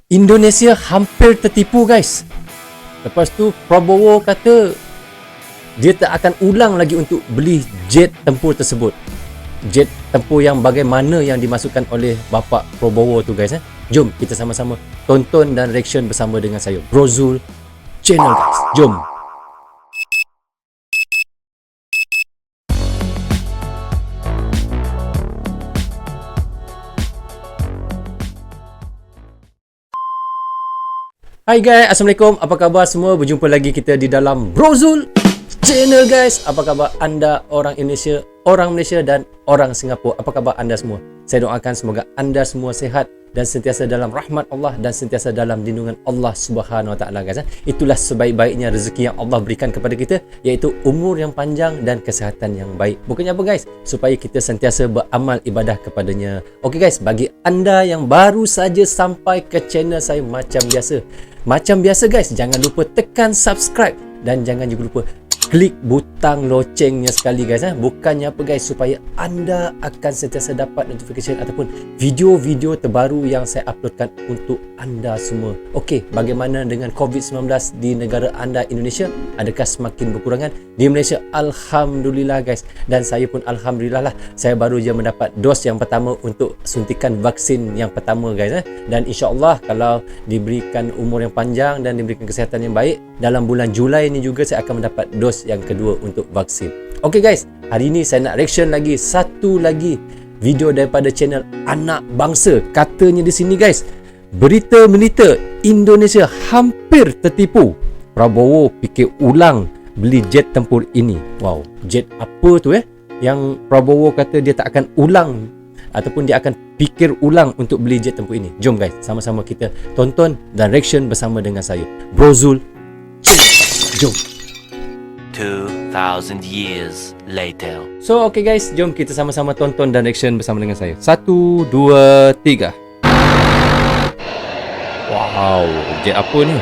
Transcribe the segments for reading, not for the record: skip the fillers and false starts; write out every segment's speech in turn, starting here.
Indonesia hampir tertipu guys. Lepas tu Prabowo kata dia tak akan ulang lagi untuk beli jet tempur tersebut. Jet tempur yang bagaimana yang dimasukkan oleh bapa Prabowo tu guys. Jom kita sama-sama tonton dan reaction bersama dengan saya, Brozul Channel guys. Jom. Hai guys, Assalamualaikum. Apa khabar semua? Berjumpa lagi kita di dalam Brozul Channel guys. Apa khabar anda orang Indonesia, orang Malaysia dan orang Singapura? Apa khabar anda semua? Saya doakan semoga anda semua sihat dan sentiasa dalam rahmat Allah dan sentiasa dalam lindungan Allah Subhanahu Wa Taala guys. Itulah sebaik-baiknya rezeki yang Allah berikan kepada kita, iaitu umur yang panjang dan kesihatan yang baik. Bukannya apa guys? Supaya kita sentiasa beramal ibadah kepadanya. Okey guys, bagi anda yang baru saja sampai ke channel saya macam biasa guys, jangan lupa tekan subscribe dan jangan juga lupa klik butang locengnya sekali guys. Bukannya apa guys, supaya anda akan sentiasa dapat notification ataupun video-video terbaru yang saya uploadkan untuk anda semua. Okey, bagaimana dengan COVID-19 di negara anda Indonesia? Adakah semakin berkurangan? Di Malaysia alhamdulillah guys, dan saya pun alhamdulillah lah, saya baru je mendapat dos yang pertama untuk suntikan vaksin yang pertama guys. Dan insya-Allah kalau diberikan umur yang panjang dan diberikan kesihatan yang baik, dalam bulan Julai ni juga saya akan mendapat dos yang kedua untuk vaksin. Okey guys, hari ini saya nak reaction lagi satu lagi video daripada channel Anak Bangsa. Katanya di sini guys, berita-berita Indonesia hampir tertipu. Prabowo fikir ulang beli jet tempur ini. Wow, jet apa tu yang Prabowo kata dia tak akan ulang ataupun dia akan fikir ulang untuk beli jet tempur ini. Jom guys, sama-sama kita tonton dan reaction bersama dengan saya, Brozul. Jom. 2000 years later. So okay guys, jom kita sama-sama tonton dan reaction bersama dengan saya. 1, 2, 3. Wow, jet apa ni?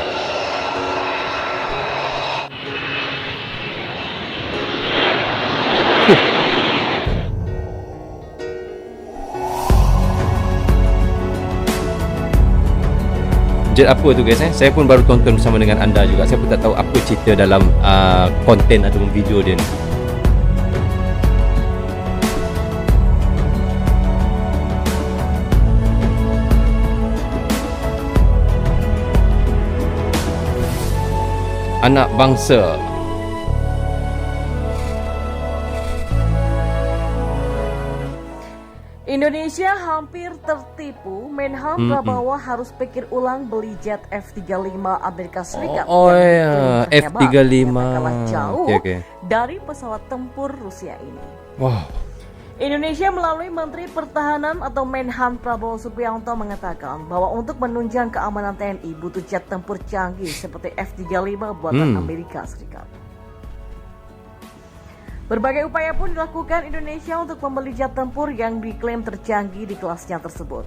Jet apa tu guys? Saya pun baru tonton bersama dengan anda juga. Saya pun tak tahu apa cerita dalam konten ataupun video dia ni. Anak Bangsa. Indonesia hampir tertipu. Menhan Prabowo harus pikir ulang beli jet F-35 Amerika Serikat. F-35 kalah jauh okay. dari pesawat tempur Rusia ini. Wow. Indonesia melalui Menteri Pertahanan atau Menhan Prabowo Subianto mengatakan bahwa untuk menunjang keamanan TNI butuh jet tempur canggih seperti F-35 buatan Amerika Serikat. Berbagai upaya pun dilakukan Indonesia untuk membeli jet tempur yang diklaim tercanggih di kelasnya tersebut.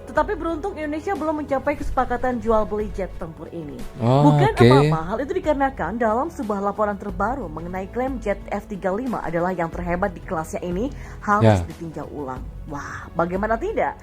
Tetapi beruntung Indonesia belum mencapai kesepakatan jual beli jet tempur ini. Bukan apa-apa, hal itu dikarenakan dalam sebuah laporan terbaru mengenai klaim jet F-35 adalah yang terhebat di kelasnya ini harus ditinjau ulang. Wah, bagaimana tidak?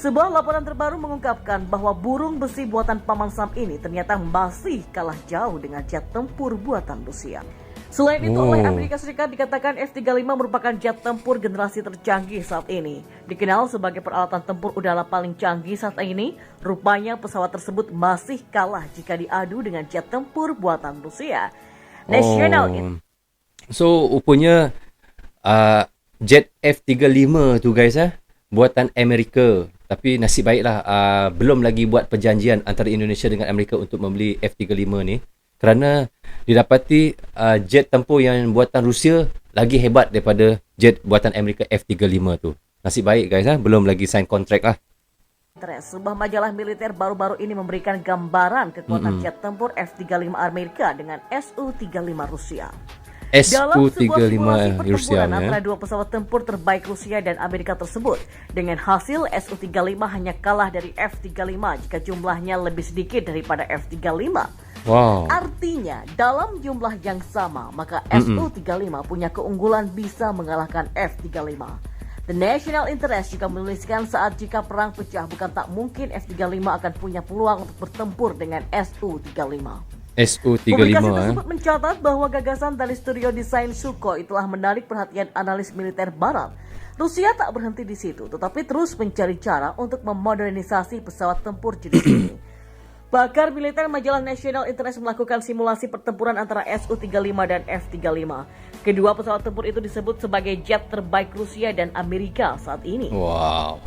Sebuah laporan terbaru mengungkapkan bahwa burung besi buatan Paman Sam ini ternyata masih kalah jauh dengan jet tempur buatan Rusia. Selain itu, oleh Amerika Serikat dikatakan F-35 merupakan jet tempur generasi tercanggih saat ini. Dikenal sebagai peralatan tempur udara paling canggih saat ini, rupanya pesawat tersebut masih kalah jika diadu dengan jet tempur buatan Rusia. So, rupanya jet F-35 tu guys buatan Amerika. Tapi nasib baiklah belum lagi buat perjanjian antara Indonesia dengan Amerika untuk membeli F-35 ni. Kerana didapati jet tempur yang buatan Rusia lagi hebat daripada jet buatan Amerika F-35 tu. Nasib baik guys belum lagi sign kontrak lah. Sebuah majalah militer baru-baru ini memberikan gambaran kekuatan jet tempur F-35 Amerika dengan Su-35 Rusia. Dalam sebuah simulasi pertempuran antara dua pesawat tempur terbaik Rusia dan Amerika tersebut, dengan hasil Su-35 hanya kalah dari F-35 jika jumlahnya lebih sedikit daripada F-35. Wow. Artinya dalam jumlah yang sama maka Su-35 punya keunggulan bisa mengalahkan F-35. The National Interest juga menuliskan saat jika perang pecah bukan tak mungkin F-35 akan punya peluang untuk bertempur dengan Su-35. Su-35 Publikasi tersebut mencatat bahwa gagasan dari studio desain Sukhoi telah menarik perhatian analis militer barat. Rusia tak berhenti di situ, tetapi terus mencari cara untuk memodernisasi pesawat tempur jenis ini. Pakar militer majalah National Interest melakukan simulasi pertempuran antara Su-35 dan F-35. Kedua pesawat tempur itu disebut sebagai jet terbaik Rusia dan Amerika saat ini. Wow.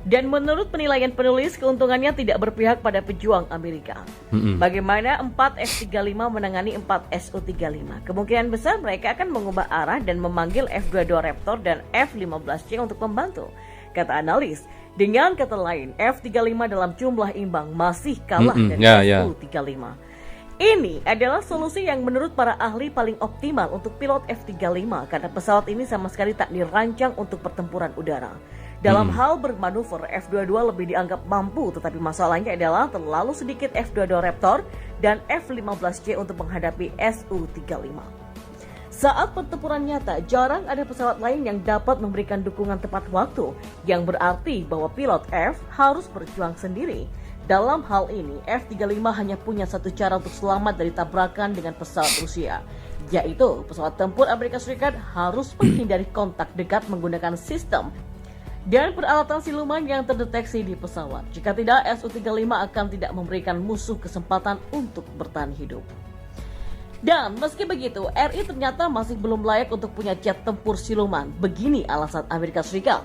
Dan menurut penilaian penulis, keuntungannya tidak berpihak pada pejuang Amerika. Bagaimana 4 F-35 menangani 4 Su-35? Kemungkinan besar mereka akan mengubah arah dan memanggil F-22 Raptor dan F-15C untuk membantu, kata analis. Dengan kata lain, F-35 dalam jumlah imbang masih kalah dari Su-35. Ini adalah solusi yang menurut para ahli paling optimal untuk pilot F-35 karena pesawat ini sama sekali tak dirancang untuk pertempuran udara. Dalam hal bermanuver, F-22 lebih dianggap mampu, tetapi masalahnya adalah terlalu sedikit F-22 Raptor dan F-15C untuk menghadapi Su-35. Saat pertempuran nyata, jarang ada pesawat lain yang dapat memberikan dukungan tepat waktu, yang berarti bahwa pilot F harus berjuang sendiri. Dalam hal ini, F-35 hanya punya satu cara untuk selamat dari tabrakan dengan pesawat Rusia, yaitu pesawat tempur Amerika Serikat harus menghindari kontak dekat menggunakan sistem dan peralatan siluman yang terdeteksi di pesawat. Jika tidak, Su-35 akan tidak memberikan musuh kesempatan untuk bertahan hidup. Dan meski begitu, RI ternyata masih belum layak untuk punya jet tempur siluman. Begini alasan Amerika Serikat.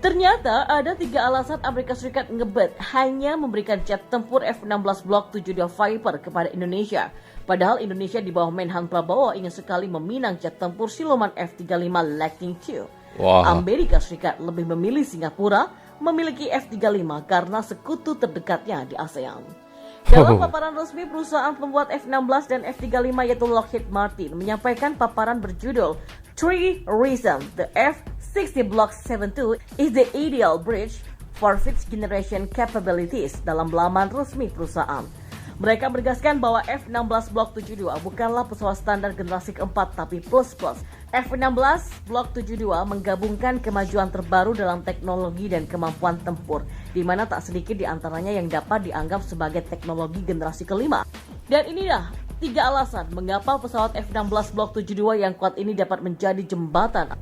Ternyata ada 3 alasan Amerika Serikat ngebet hanya memberikan jet tempur F-16 Block 72 Viper kepada Indonesia. Padahal Indonesia di bawah Menhan Prabowo ingin sekali meminang jet tempur siluman F-35 Lightning II. Wow. Amerika Serikat lebih memilih Singapura memiliki F-35 karena sekutu terdekatnya di ASEAN. Dalam paparan resmi, perusahaan pembuat F-16 dan F-35 yaitu Lockheed Martin menyampaikan paparan berjudul 3 Reasons the F-60 Block 72 is the ideal bridge for fifth generation capabilities dalam laman resmi perusahaan. Mereka menegaskan bahwa F-16 Block 72 bukanlah pesawat standar generasi keempat tapi plus-plus. F-16 Block 72 menggabungkan kemajuan terbaru dalam teknologi dan kemampuan tempur, di mana tak sedikit di antaranya yang dapat dianggap sebagai teknologi generasi kelima. Dan inilah 3 alasan mengapa pesawat F-16 Block 72 yang kuat ini dapat menjadi jembatan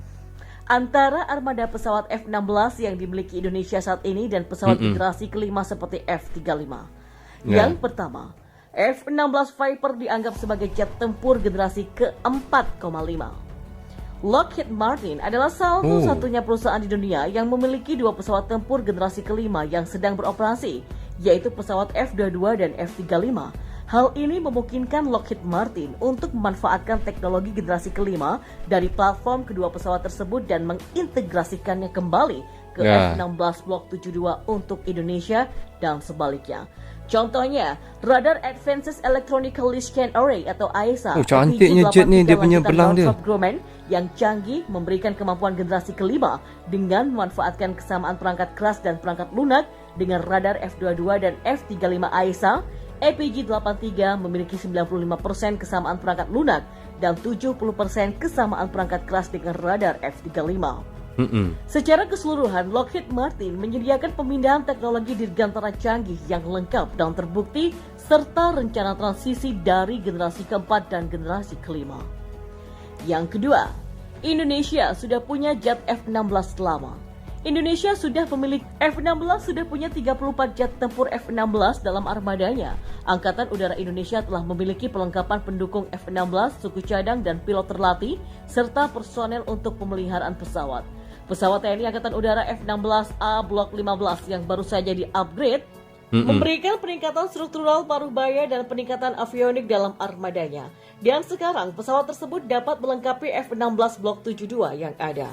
antara armada pesawat F-16 yang dimiliki Indonesia saat ini dan pesawat generasi kelima seperti F-35. Yang pertama, F-16 Viper dianggap sebagai jet tempur generasi ke-4,5. Lockheed Martin adalah satu-satunya perusahaan di dunia yang memiliki 2 pesawat tempur generasi kelima yang sedang beroperasi, yaitu pesawat F-22 dan F-35. Hal ini memungkinkan Lockheed Martin untuk memanfaatkan teknologi generasi kelima dari platform kedua pesawat tersebut dan mengintegrasikannya kembali ke F-16 Block 72 untuk Indonesia dan sebaliknya. Contohnya, Radar Advanced Electronically Scan Array atau AESA. Cantiknya jet ni, dia punya belang dia. Grumman yang canggih memberikan kemampuan generasi kelima dengan memanfaatkan kesamaan perangkat keras dan perangkat lunak dengan radar F-22 dan F-35 AESA. APG-83 memiliki 95% kesamaan perangkat lunak dan 70% kesamaan perangkat keras dengan radar F-35. Secara keseluruhan, Lockheed Martin menyediakan pemindahan teknologi dirgantara canggih yang lengkap dan terbukti serta rencana transisi dari generasi keempat dan generasi kelima. Yang kedua, Indonesia sudah punya jet F-16 lama. Indonesia sudah memiliki F-16 sudah punya 34 jet tempur F-16 dalam armadanya. Angkatan Udara Indonesia telah memiliki perlengkapan pendukung F-16, suku cadang dan pilot terlatih, serta personel untuk pemeliharaan pesawat. Pesawat TNI Angkatan Udara F-16A Block 15 yang baru saja di-upgrade memberikan peningkatan struktural paruh baya dan peningkatan avionik dalam armadanya. Dan sekarang pesawat tersebut dapat melengkapi F-16 Block 72 yang ada.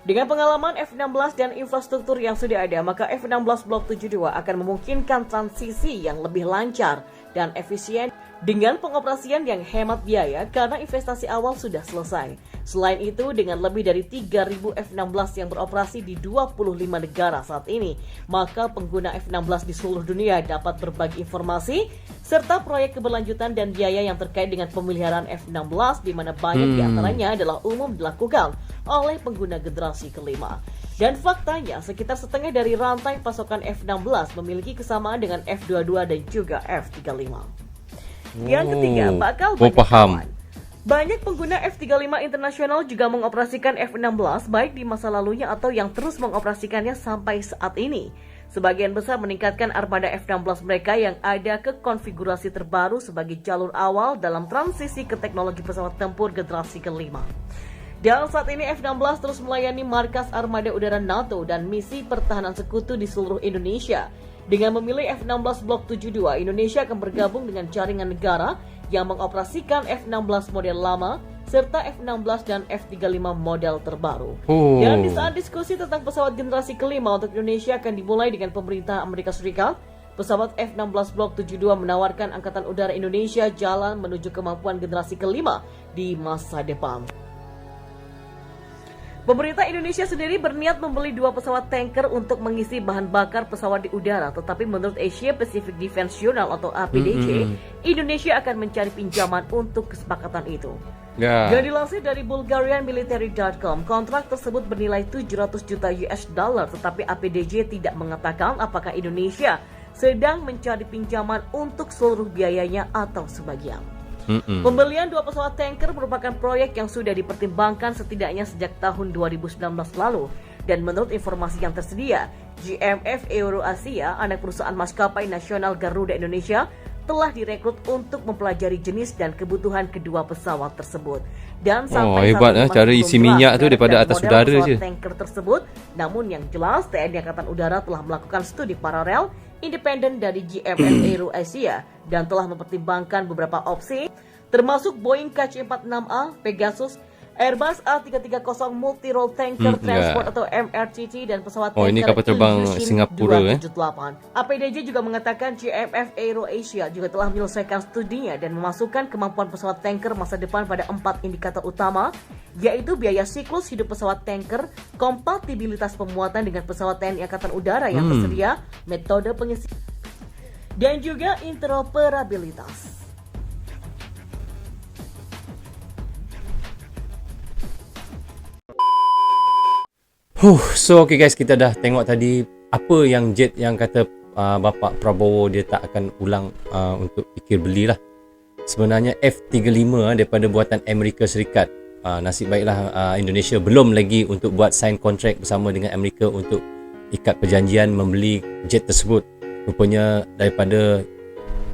Dengan pengalaman F-16 dan infrastruktur yang sudah ada, maka F-16 Block 72 akan memungkinkan transisi yang lebih lancar dan efisien dengan pengoperasian yang hemat biaya karena investasi awal sudah selesai. Selain itu, dengan lebih dari 3.000 F-16 yang beroperasi di 25 negara saat ini, maka pengguna F-16 di seluruh dunia dapat berbagi informasi serta proyek keberlanjutan dan biaya yang terkait dengan pemeliharaan F-16, di mana banyak diantaranya adalah umum dilakukan oleh pengguna generasi kelima. Dan faktanya, sekitar setengah dari rantai pasokan F-16 memiliki kesamaan dengan F-22 dan juga F-35. Yang ketiga, bakal banyak kawan. Banyak pengguna F-35 internasional juga mengoperasikan F-16 baik di masa lalunya atau yang terus mengoperasikannya sampai saat ini. Sebagian besar meningkatkan armada F-16 mereka yang ada ke konfigurasi terbaru sebagai jalur awal dalam transisi ke teknologi pesawat tempur generasi kelima. Dan saat ini F-16 terus melayani markas armada udara NATO dan misi pertahanan sekutu di seluruh Indonesia. Dengan memilih F-16 Block 72, Indonesia akan bergabung dengan jaringan negara yang mengoperasikan F-16 model lama serta F-16 dan F-35 model terbaru. Dan di saat diskusi tentang pesawat generasi kelima untuk Indonesia akan dimulai dengan pemerintah Amerika Serikat, pesawat F-16 Block 72 menawarkan Angkatan Udara Indonesia jalan menuju kemampuan generasi kelima di masa depan. Pemerintah Indonesia sendiri berniat membeli 2 pesawat tanker untuk mengisi bahan bakar pesawat di udara. Tetapi menurut Asia Pacific Defense Journal atau APDJ, Indonesia akan mencari pinjaman untuk kesepakatan itu. Dan dilansir dari BulgarianMilitary.com, kontrak tersebut bernilai 700 juta US dollar. Tetapi APDJ tidak mengatakan apakah Indonesia sedang mencari pinjaman untuk seluruh biayanya atau sebagian. Pembelian 2 pesawat tanker merupakan proyek yang sudah dipertimbangkan setidaknya sejak tahun 2019 lalu. Dan menurut informasi yang tersedia, GMF EuroAsia, anak perusahaan maskapai nasional Garuda Indonesia, telah direkrut untuk mempelajari jenis dan kebutuhan kedua pesawat tersebut. Dan sampai hebat saat ini cara masih isi belum minyak jelas tu daripada dari atas model udara pesawat je. tanker tersebut. Namun yang jelas TNI Angkatan Udara telah melakukan studi paralel independen dari GMF EuroAsia dan telah mempertimbangkan beberapa opsi, termasuk Boeing KC-46A, Pegasus, Airbus A330 Multi-Role Tanker Transport atau MRTT, dan pesawat tanker ini kapal terbang Ilyushin Singapura 278. APDJ juga mengatakan GMF AeroAsia juga telah menyelesaikan studinya dan memasukkan kemampuan pesawat tanker masa depan pada 4 indikator utama, yaitu biaya siklus hidup pesawat tanker, kompatibilitas pemuatan dengan pesawat TNI Angkatan Udara yang tersedia, metode pengisian, dan juga interoperabilitas. So okay guys, kita dah tengok tadi apa yang jet yang kata Bapak Prabowo dia tak akan ulang untuk fikir belilah. Sebenarnya F-35 daripada buatan Amerika Serikat. Nasib baiklah Indonesia belum lagi untuk buat sign kontrak bersama dengan Amerika untuk ikat perjanjian membeli jet tersebut. Rupanya daripada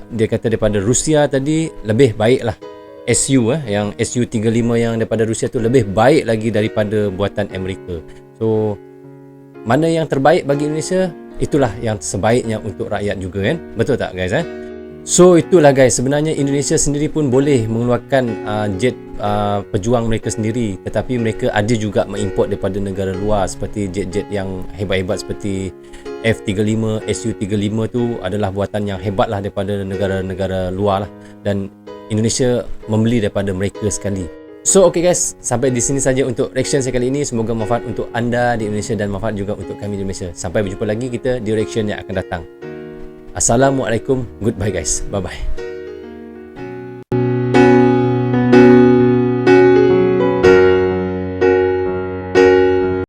dia kata daripada Rusia tadi lebih baiklah. SU yang SU-35 yang daripada Rusia tu lebih baik lagi daripada buatan Amerika. So mana yang terbaik bagi Indonesia, itulah yang sebaiknya untuk rakyat juga kan. Betul tak guys So itulah guys, sebenarnya Indonesia sendiri pun boleh mengeluarkan jet pejuang mereka sendiri, tetapi mereka ada juga mengimport daripada negara luar seperti jet-jet yang hebat-hebat seperti F-35, SU-35 tu adalah buatan yang hebat lah daripada negara-negara luar lah, dan Indonesia membeli daripada mereka sekali. So okay guys, sampai di sini saja untuk reaction saya kali ini. Semoga manfaat untuk anda di Indonesia dan manfaat juga untuk kami di Malaysia. Sampai berjumpa lagi kita di reaction yang akan datang. Assalamualaikum, goodbye guys, bye bye.